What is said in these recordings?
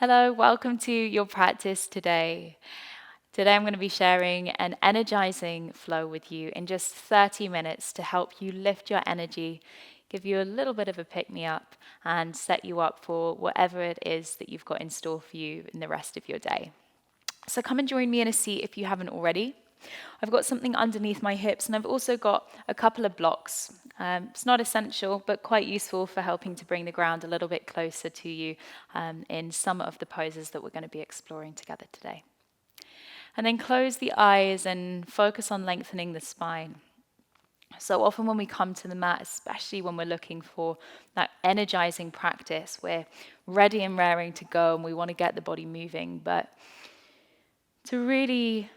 Hello, welcome to your practice today. Today I'm going to be sharing an energizing flow with you in just 30 minutes to help you lift your energy, give you a little bit of a pick-me-up, and set you up for whatever it is that you've got in store for you in the rest of your day. So come and join me in a seat if you haven't already. I've got something underneath my hips, and I've also got a couple of blocks. It's not essential, but quite useful for helping to bring the ground a little bit closer to you in some of the poses that we're going to be exploring together today. And then close the eyes and focus on lengthening the spine. So often when we come to the mat, especially when we're looking for that energizing practice, we're ready and raring to go and we want to get the body moving. But to really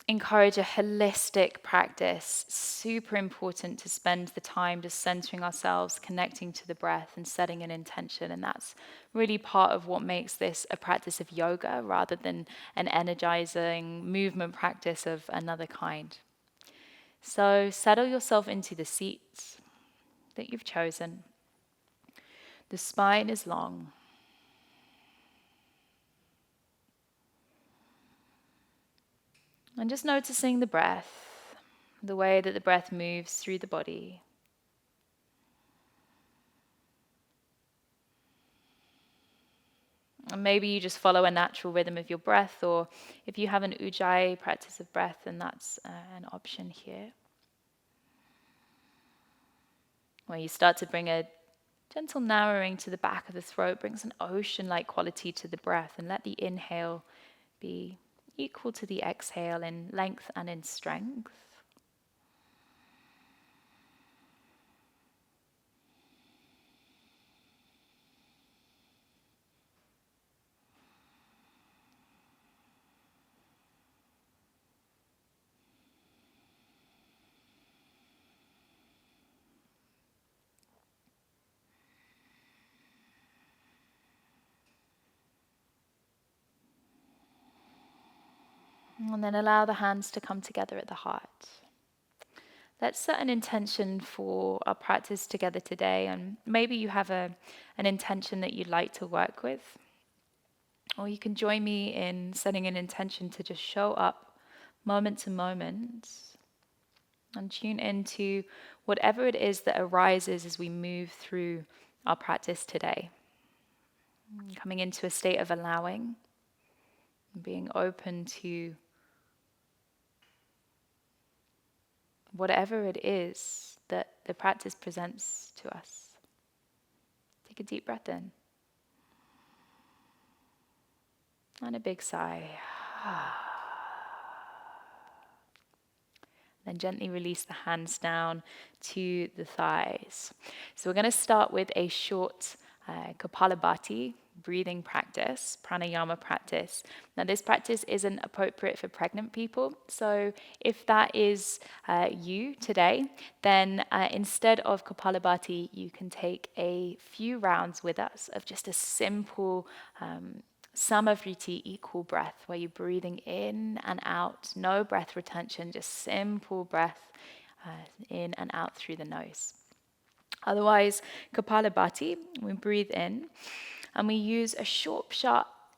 encourage a holistic practice, super important to spend the time just centering ourselves, connecting to the breath and setting an intention. And that's really part of what makes this a practice of yoga rather than an energizing movement practice of another kind. So settle yourself into the seat that you've chosen. The spine is long. And just noticing the breath, the way that the breath moves through the body. And maybe you just follow a natural rhythm of your breath, or if you have an ujjayi practice of breath, then that's an option here. Where you start to bring a gentle narrowing to the back of the throat, brings an ocean-like quality to the breath, and let the inhale be equal to the exhale in length and in strength. And then allow the hands to come together at the heart. Let's set an intention for our practice together today, and maybe you have an intention that you'd like to work with. Or you can join me in setting an intention to just show up moment to moment and tune into whatever it is that arises as we move through our practice today. Coming into a state of allowing, being open to whatever it is that the practice presents to us. Take a deep breath in. And a big sigh. Then gently release the hands down to the thighs. So we're going to start with a short Kapalabhati breathing practice, Pranayama practice. Now this practice isn't appropriate for pregnant people. So if that is you today, then instead of Kapalabhati, you can take a few rounds with us of just a simple Samavriti, equal breath, where you're breathing in and out, no breath retention, just simple breath in and out through the nose. Otherwise, Kapalabhati, we breathe in and we use a short,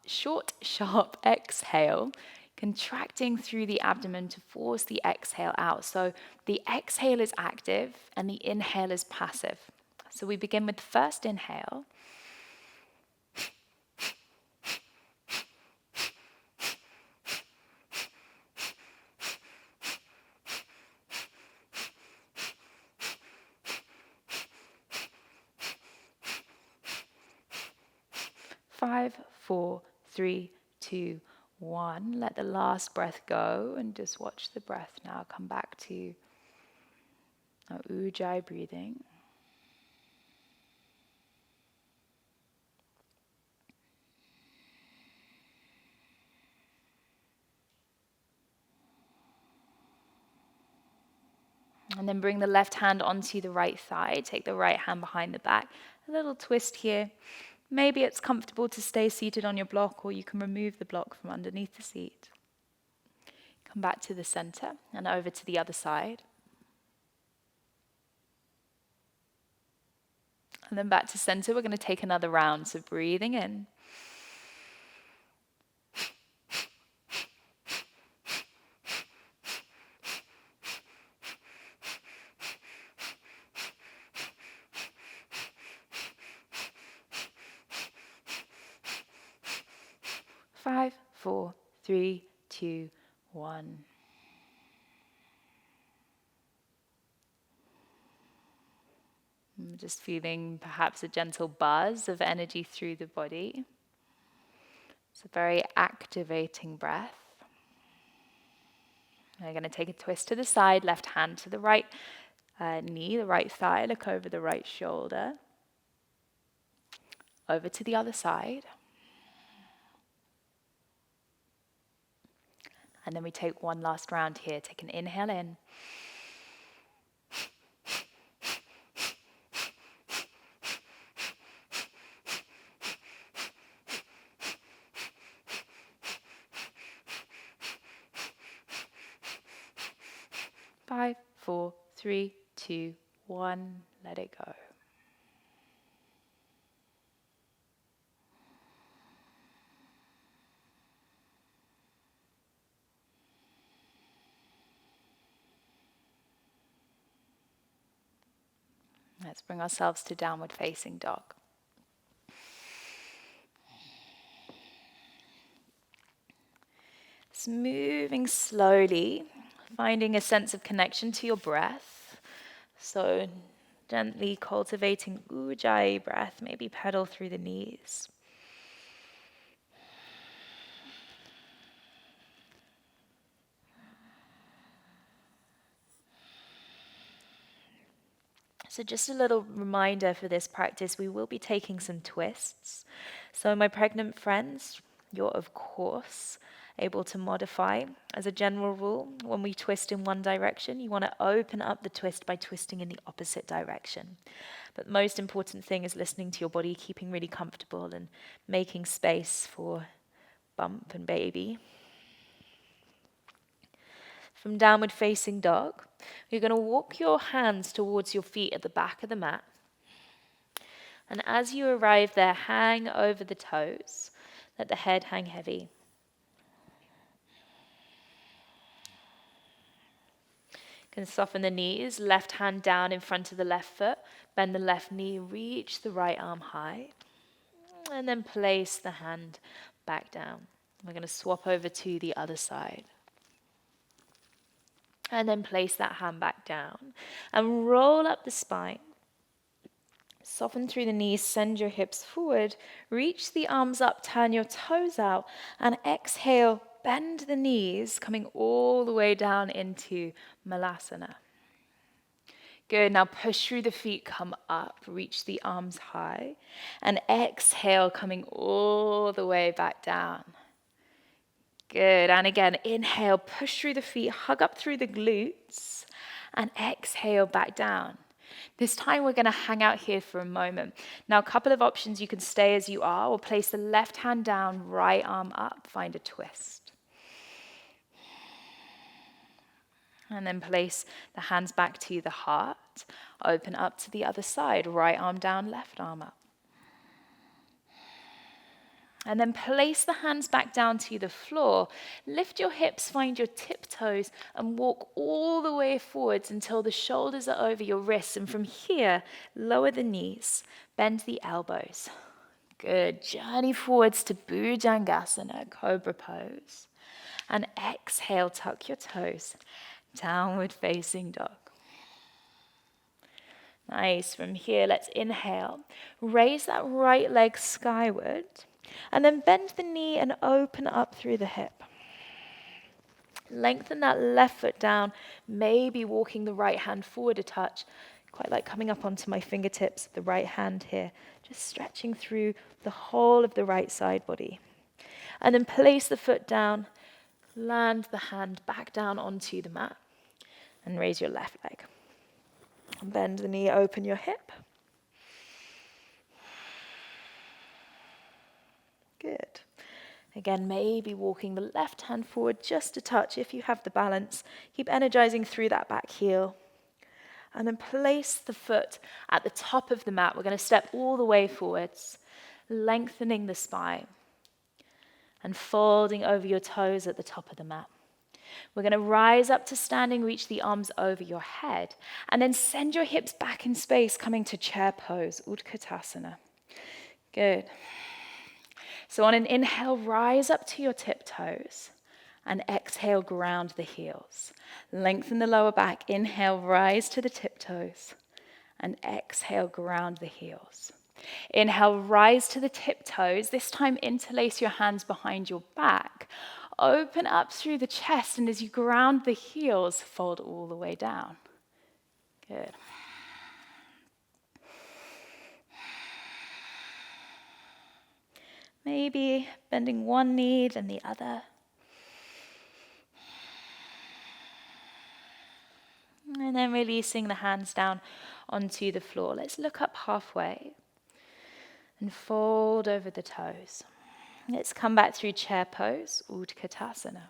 sharp exhale, contracting through the abdomen to force the exhale out. So the exhale is active and the inhale is passive. So we begin with the first inhale. 5, 4, 3, 2, 1. Let the last breath go and just watch the breath now come back to our ujjayi breathing. And then bring the left hand onto the right thigh. Take the right hand behind the back. A little twist here. Maybe it's comfortable to stay seated on your block, or you can remove the block from underneath the seat. Come back to the center and over to the other side. And then back to center. We're going to take another round. So breathing in. Five, four, three, two, one. Just feeling perhaps a gentle buzz of energy through the body. It's a very activating breath. We're going to take a twist to the side, left hand to the right knee, the right thigh, look over the right shoulder. Over to the other side. And then we take one last round here. Take an inhale in. Five, four, three, two, one. Let it go. Let's bring ourselves to downward facing dog. It's moving slowly, finding a sense of connection to your breath. So gently cultivating ujjayi breath, maybe pedal through the knees. So just a little reminder for this practice, we will be taking some twists. So my pregnant friends, you're of course able to modify. As a general rule, when we twist in one direction, you want to open up the twist by twisting in the opposite direction. But the most important thing is listening to your body, keeping really comfortable and making space for bump and baby. From downward facing dog, you're going to walk your hands towards your feet at the back of the mat. And as you arrive there, hang over the toes. Let the head hang heavy. You can soften the knees, left hand down in front of the left foot. Bend the left knee, reach the right arm high. And then place the hand back down. We're going to swap over to the other side. And then place that hand back down. And roll up the spine. Soften through the knees, send your hips forward. Reach the arms up, turn your toes out. And exhale, bend the knees, coming all the way down into Malasana. Good, now push through the feet, come up, reach the arms high. And exhale, coming all the way back down. Good, and again, inhale, push through the feet, hug up through the glutes, and exhale back down. This time we're going to hang out here for a moment. Now, a couple of options: you can stay as you are, or place the left hand down, right arm up, find a twist. And then place the hands back to the heart, open up to the other side, right arm down, left arm up. And then place the hands back down to the floor. Lift your hips, find your tiptoes, and walk all the way forwards until the shoulders are over your wrists. And from here, lower the knees, bend the elbows. Good. Journey forwards to Bhujangasana, Cobra Pose. And exhale, tuck your toes. Downward facing dog. Nice. From here, let's inhale. Raise that right leg skyward. And then bend the knee and open up through the hip. Lengthen that left foot down, maybe walking the right hand forward a touch. Quite like coming up onto my fingertips, the right hand here. Just stretching through the whole of the right side body. And then place the foot down, land the hand back down onto the mat. And raise your left leg. Bend the knee, open your hip. Good. Again, maybe walking the left hand forward just a touch if you have the balance. Keep energizing through that back heel. And then place the foot at the top of the mat. We're going to step all the way forwards, lengthening the spine and folding over your toes at the top of the mat. We're going to rise up to standing, reach the arms over your head, and then send your hips back in space, coming to chair pose, Utkatasana. Good. So on an inhale, rise up to your tiptoes, and exhale, ground the heels. Lengthen the lower back. Inhale, rise to the tiptoes, and exhale, ground the heels. Inhale, rise to the tiptoes. This time, interlace your hands behind your back. Open up through the chest, and as you ground the heels, fold all the way down. Good. Maybe bending one knee, then the other. And then releasing the hands down onto the floor. Let's look up halfway and fold over the toes. Let's come back through chair pose, Utkatasana.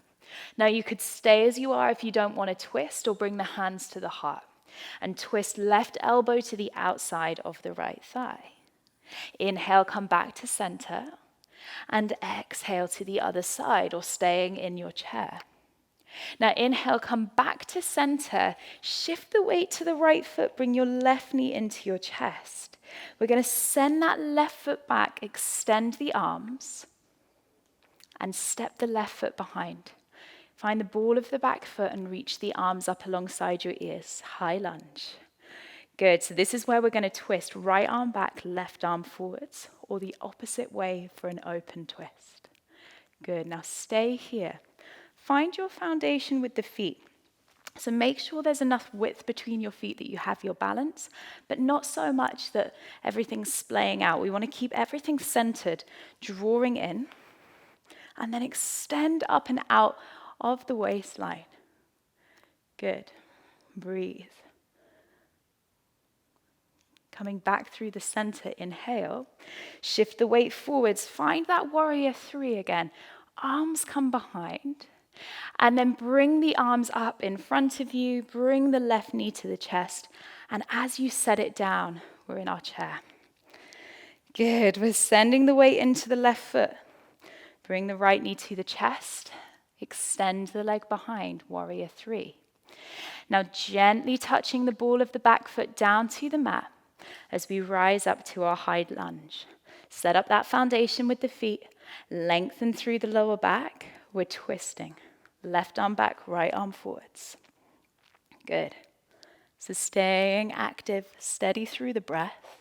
Now you could stay as you are if you don't want to twist, or bring the hands to the heart and twist left elbow to the outside of the right thigh. Inhale, come back to center, and exhale to the other side, or staying in your chair. Now inhale, come back to center, shift the weight to the right foot, bring your left knee into your chest. We're going to send that left foot back, extend the arms, and step the left foot behind. Find the ball of the back foot and reach the arms up alongside your ears. High lunge. Good, so this is where we're going to twist right arm back, left arm forwards, or the opposite way for an open twist. Good, now stay here. Find your foundation with the feet. So make sure there's enough width between your feet that you have your balance, but not so much that everything's splaying out. We want to keep everything centered, drawing in, and then extend up and out of the waistline. Good. Breathe. Coming back through the center, inhale. Shift the weight forwards. Find that warrior three again. Arms come behind. And then bring the arms up in front of you. Bring the left knee to the chest. And as you set it down, we're in our chair. Good. We're sending the weight into the left foot. Bring the right knee to the chest. Extend the leg behind, warrior three. Now gently touching the ball of the back foot down to the mat as we rise up to our high lunge. Set up that foundation with the feet. Lengthen through the lower back. We're twisting. Left arm back, right arm forwards. Good. So staying active, steady through the breath.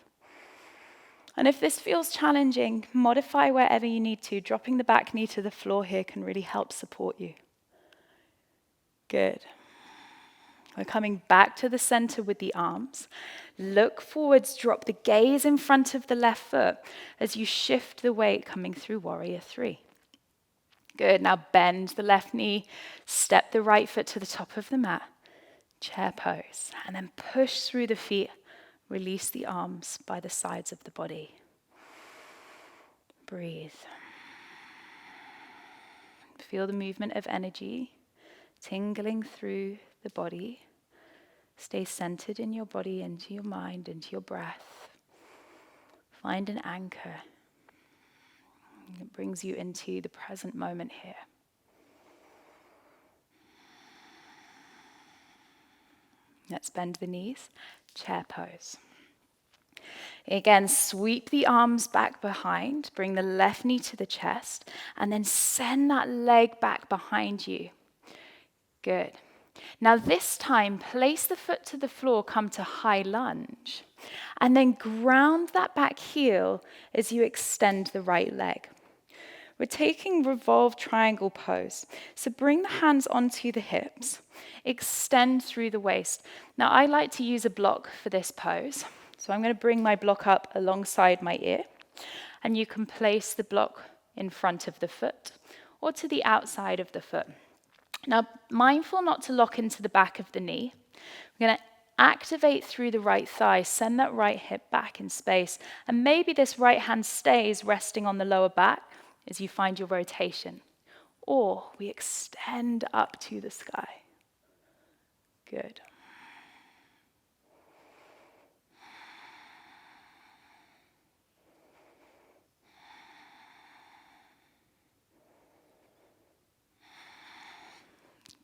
And if this feels challenging, modify wherever you need to. Dropping the back knee to the floor here can really help support you. Good. We're coming back to the center with the arms. Look forwards, drop the gaze in front of the left foot as you shift the weight coming through warrior three. Good, now bend the left knee, step the right foot to the top of the mat, chair pose, and then push through the feet, release the arms by the sides of the body. Breathe. Feel the movement of energy tingling through the body. Stay centered in your body, into your mind, into your breath. Find an anchor. It brings you into the present moment here. Let's bend the knees, chair pose. Again, sweep the arms back behind, bring the left knee to the chest, and then send that leg back behind you. Good. Now this time, place the foot to the floor, come to high lunge, and then ground that back heel as you extend the right leg. We're taking revolved triangle pose. So bring the hands onto the hips, extend through the waist. Now I like to use a block for this pose. So I'm going to bring my block up alongside my ear, and you can place the block in front of the foot or to the outside of the foot. Now, mindful not to lock into the back of the knee. We're going to activate through the right thigh, send that right hip back in space, and maybe this right hand stays resting on the lower back as you find your rotation. Or we extend up to the sky. Good.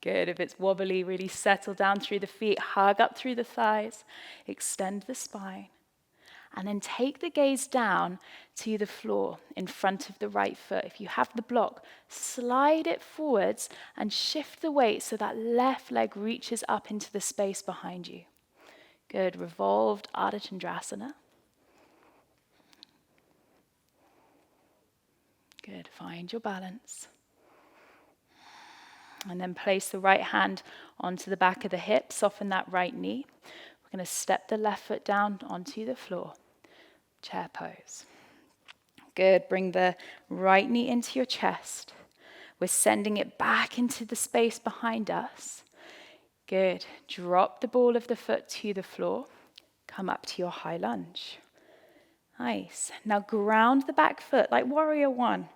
Good. If it's wobbly, really settle down through the feet, hug up through the thighs, extend the spine. And then take the gaze down to the floor in front of the right foot. If you have the block, slide it forwards and shift the weight so that left leg reaches up into the space behind you. Good. Revolved Ardha Chandrasana. Good. Find your balance. And then place the right hand onto the back of the hip, soften that right knee. We're going to step the left foot down onto the floor. Chair pose. Good. Bring the right knee into your chest. We're sending it back into the space behind us. Good. Drop the ball of the foot to the floor. Come up to your high lunge. Nice. Now ground the back foot like warrior one.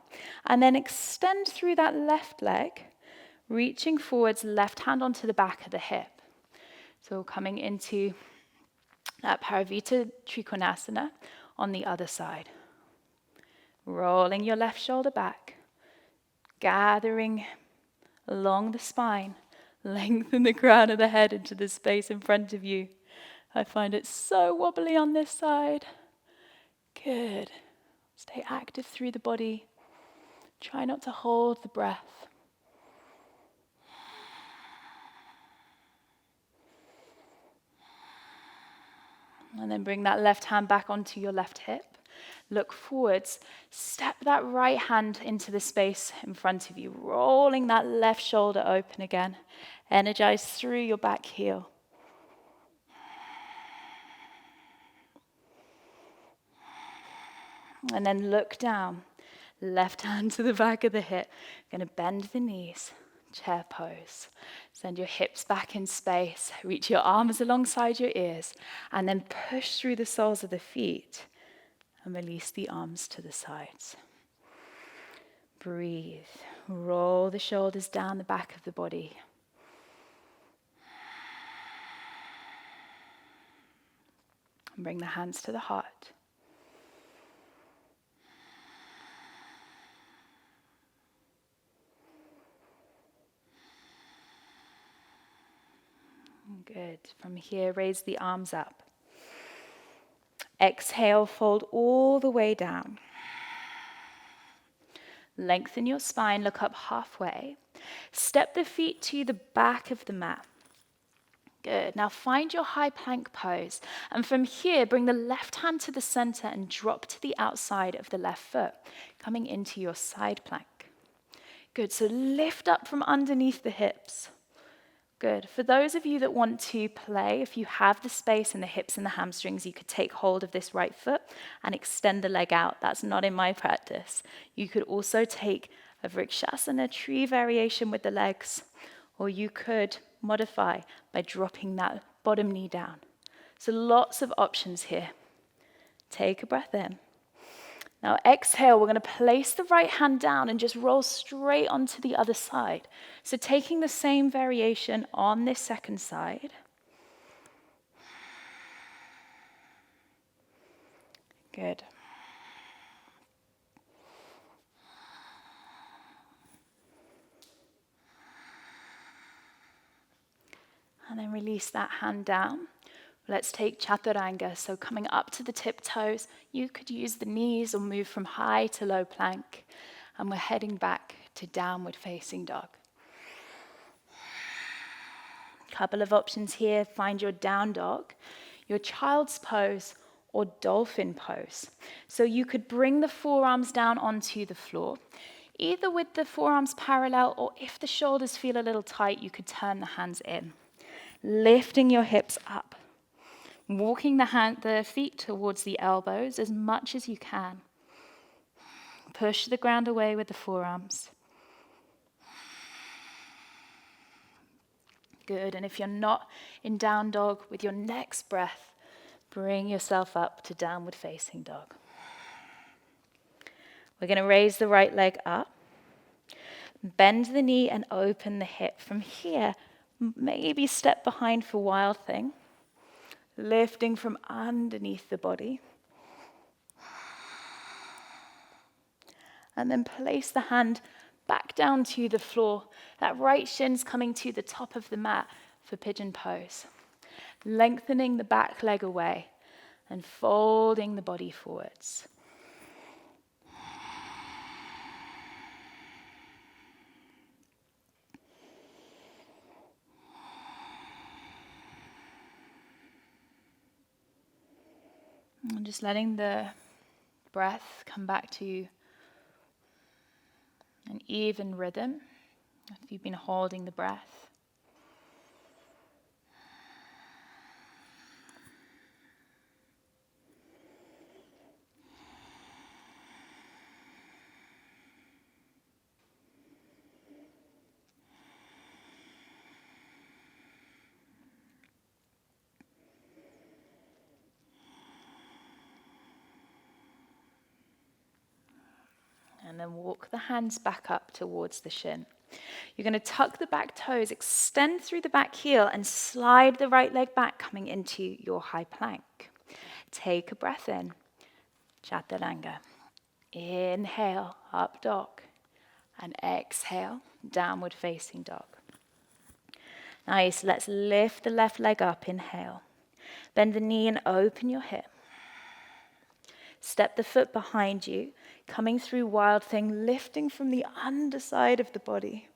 And then extend through that left leg, reaching forwards, left hand onto the back of the hip. So coming into that Paravita Trikonasana on the other side. Rolling your left shoulder back, gathering along the spine, lengthen the crown of the head into the space in front of you. I find it so wobbly on this side. Good. Stay active through the body. Try not to hold the breath. And then bring that left hand back onto your left hip. Look forwards. Step that right hand into the space in front of you, rolling that left shoulder open again. Energize through your back heel. And then look down. Left hand to the back of the hip. Going to bend the knees. Chair pose. Send your hips back in space. Reach your arms alongside your ears. And then push through the soles of the feet. And release the arms to the sides. Breathe. Roll the shoulders down the back of the body. And bring the hands to the heart. Good. From here, raise the arms up. Exhale, fold all the way down. Lengthen your spine, look up halfway. Step the feet to the back of the mat. Good. Now find your high plank pose. And from here, bring the left hand to the center and drop to the outside of the left foot, coming into your side plank. Good. So lift up from underneath the hips. Good. For those of you that want to play, if you have the space in the hips and the hamstrings, you could take hold of this right foot and extend the leg out. That's not in my practice. You could also take a Vrikshasana tree variation with the legs, or you could modify by dropping that bottom knee down. So lots of options here. Take a breath in. Now exhale, we're going to place the right hand down and just roll straight onto the other side. So taking the same variation on this second side. Good. And then release that hand down. Let's take Chaturanga. So coming up to the tiptoes, you could use the knees or move from high to low plank. And we're heading back to downward facing dog. Couple of options here. Find your down dog, your child's pose, or dolphin pose. So you could bring the forearms down onto the floor, either with the forearms parallel, or if the shoulders feel a little tight, you could turn the hands in. Lifting your hips up. Walking the feet towards the elbows as much as you can. Push the ground away with the forearms. Good. And if you're not in down dog, with your next breath, bring yourself up to downward facing dog. We're going to raise the right leg up. Bend the knee and open the hip. From here, maybe step behind for Wild Thing. Lifting from underneath the body. And then place the hand back down to the floor. That right shin's coming to the top of the mat for pigeon pose. Lengthening the back leg away and folding the body forwards. And just letting the breath come back to an even rhythm. If you've been holding the breath. And then walk the hands back up towards the shin. You're going to tuck the back toes, extend through the back heel, and slide the right leg back, coming into your high plank. Take a breath in. Chaturanga. Inhale, up dog. And exhale, downward facing dog. Nice, let's lift the left leg up. Inhale. Bend the knee and open your hip. Step the foot behind you, coming through Wild Thing, lifting from the underside of the body.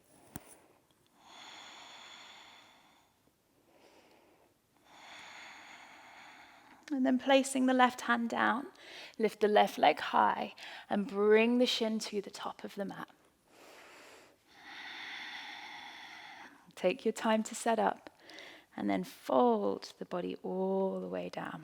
And then placing the left hand down, lift the left leg high and bring the shin to the top of the mat. Take your time to set up and then fold the body all the way down.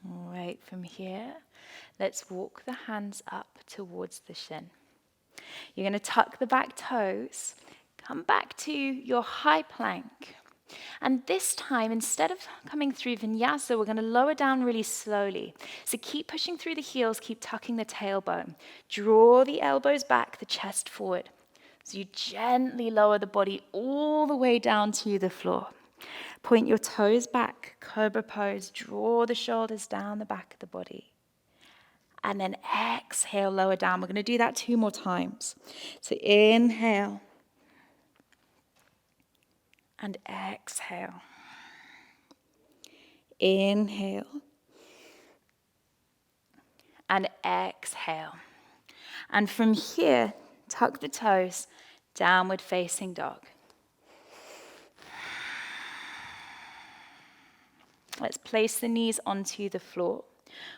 All right, from here, let's walk the hands up towards the shin. You're going to tuck the back toes, come back to your high plank. And this time, instead of coming through vinyasa, we're going to lower down really slowly. So keep pushing through the heels, keep tucking the tailbone. Draw the elbows back, the chest forward. So you gently lower the body all the way down to the floor. Point your toes back, cobra pose, draw the shoulders down the back of the body. And then exhale, lower down. We're going to do that 2 more times. So inhale. And exhale. Inhale. And exhale. And from here, tuck the toes, downward facing dog. Let's place the knees onto the floor.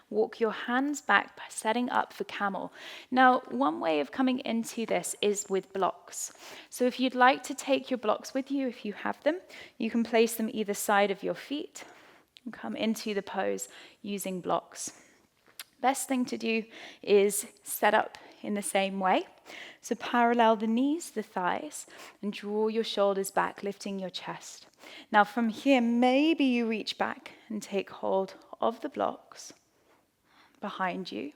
Walk your hands back, setting up for camel. Now, one way of coming into this is with blocks. So if you'd like to take your blocks with you, if you have them, you can place them either side of your feet and come into the pose using blocks. Best thing to do is set up in the same way. So parallel the knees, the thighs, and draw your shoulders back, lifting your chest. Now from here, maybe you reach back and take hold of the blocks behind you.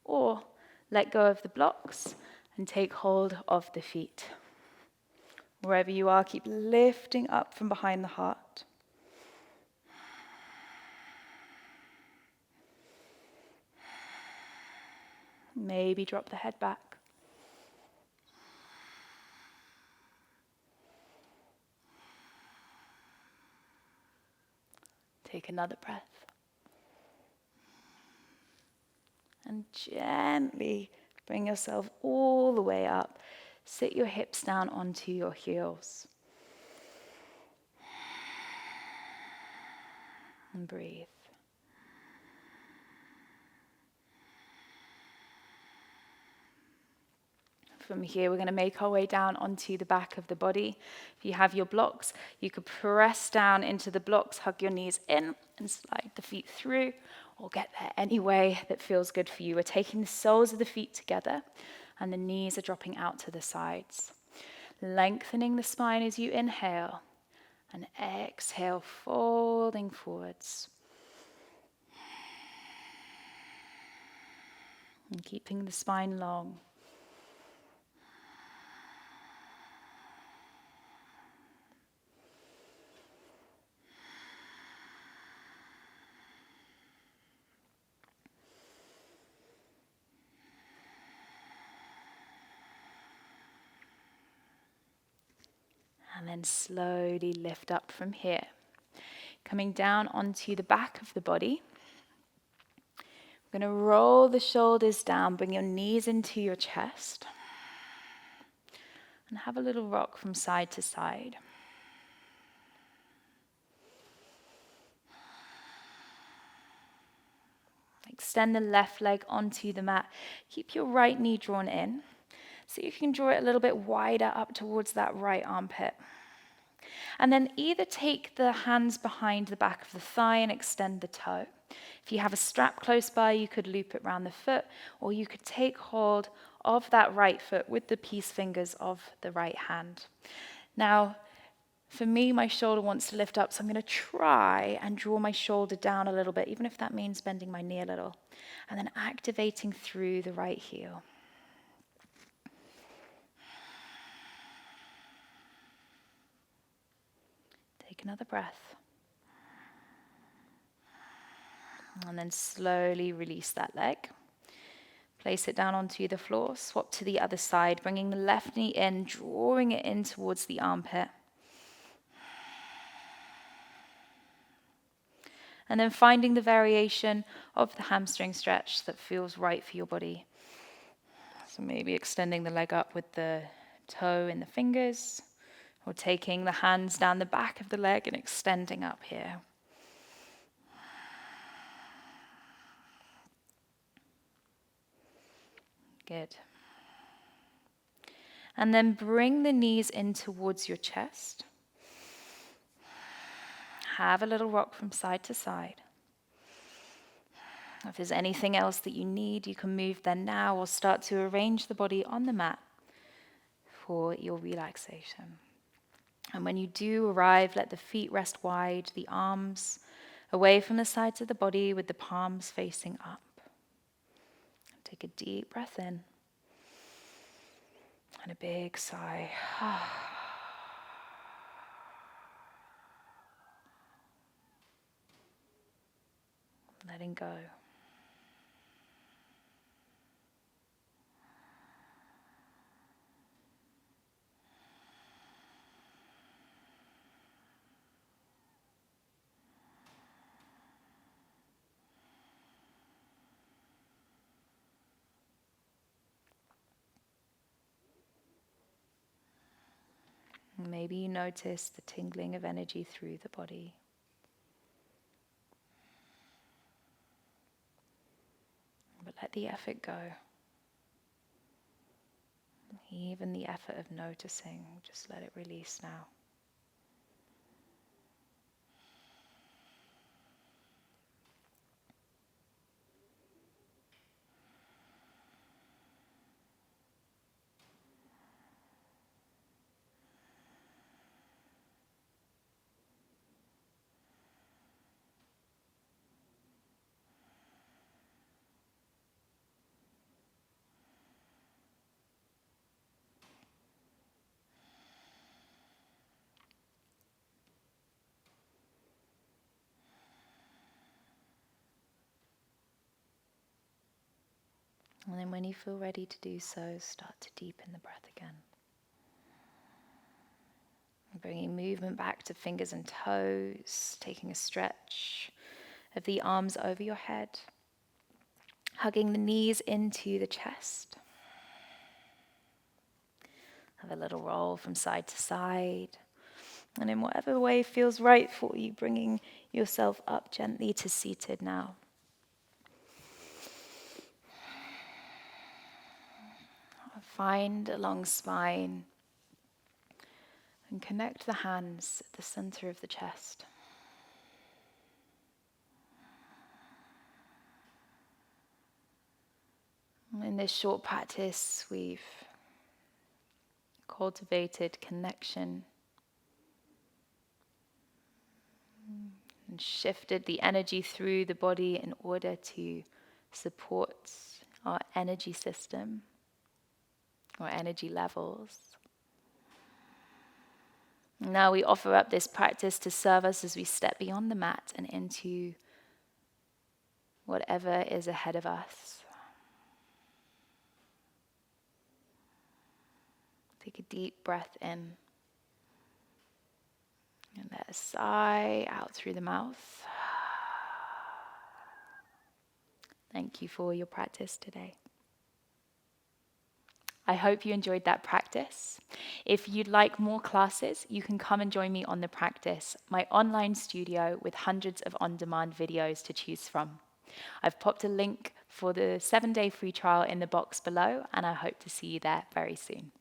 Or let go of the blocks and take hold of the feet. Wherever you are, keep lifting up from behind the heart. Maybe drop the head back. Take another breath. And gently bring yourself all the way up. Sit your hips down onto your heels. And breathe. From here, we're going to make our way down onto the back of the body. If you have your blocks, you could press down into the blocks, hug your knees in, and slide the feet through, or get there any way that feels good for you. We're taking the soles of the feet together, and the knees are dropping out to the sides. Lengthening the spine as you inhale, and exhale, folding forwards. And keeping the spine long. And then slowly lift up from here. Coming down onto the back of the body. We're going to roll the shoulders down, bring your knees into your chest. And have a little rock from side to side. Extend the left leg onto the mat. Keep your right knee drawn in. See if you can draw it a little bit wider up towards that right armpit. And then either take the hands behind the back of the thigh and extend the toe. If you have a strap close by, you could loop it around the foot, or you could take hold of that right foot with the peace fingers of the right hand. Now, for me, my shoulder wants to lift up, so I'm going to try and draw my shoulder down a little bit, even if that means bending my knee a little, and then activating through the right heel. Take another breath. And then slowly release that leg. Place it down onto the floor. Swap to the other side, bringing the left knee in, drawing it in towards the armpit. And then finding the variation of the hamstring stretch that feels right for your body. So maybe extending the leg up with the toe and the fingers, or taking the hands down the back of the leg and extending up here. Good. And then bring the knees in towards your chest. Have a little rock from side to side. If there's anything else that you need, you can move there now or start to arrange the body on the mat for your relaxation. And when you do arrive, let the feet rest wide, the arms away from the sides of the body with the palms facing up. Take a deep breath in and a big sigh. Letting go. Maybe you notice the tingling of energy through the body. But let the effort go. Even the effort of noticing, just let it release now. And then when you feel ready to do so, start to deepen the breath again. Bringing movement back to fingers and toes, taking a stretch of the arms over your head, hugging the knees into the chest. Have a little roll from side to side. And in whatever way feels right for you, bringing yourself up gently to seated now. find a long spine and connect the hands at the center of the chest. In this short practice, we've cultivated connection and shifted the energy through the body in order to support our energy system, our energy levels. Now we offer up this practice to serve us as we step beyond the mat and into whatever is ahead of us. Take a deep breath in and let a sigh out through the mouth. Thank you for your practice today. I hope you enjoyed that practice. If you'd like more classes, you can come and join me on The Practice, my online studio with hundreds of on-demand videos to choose from. I've popped a link for the 7-day free trial in the box below, and I hope to see you there very soon.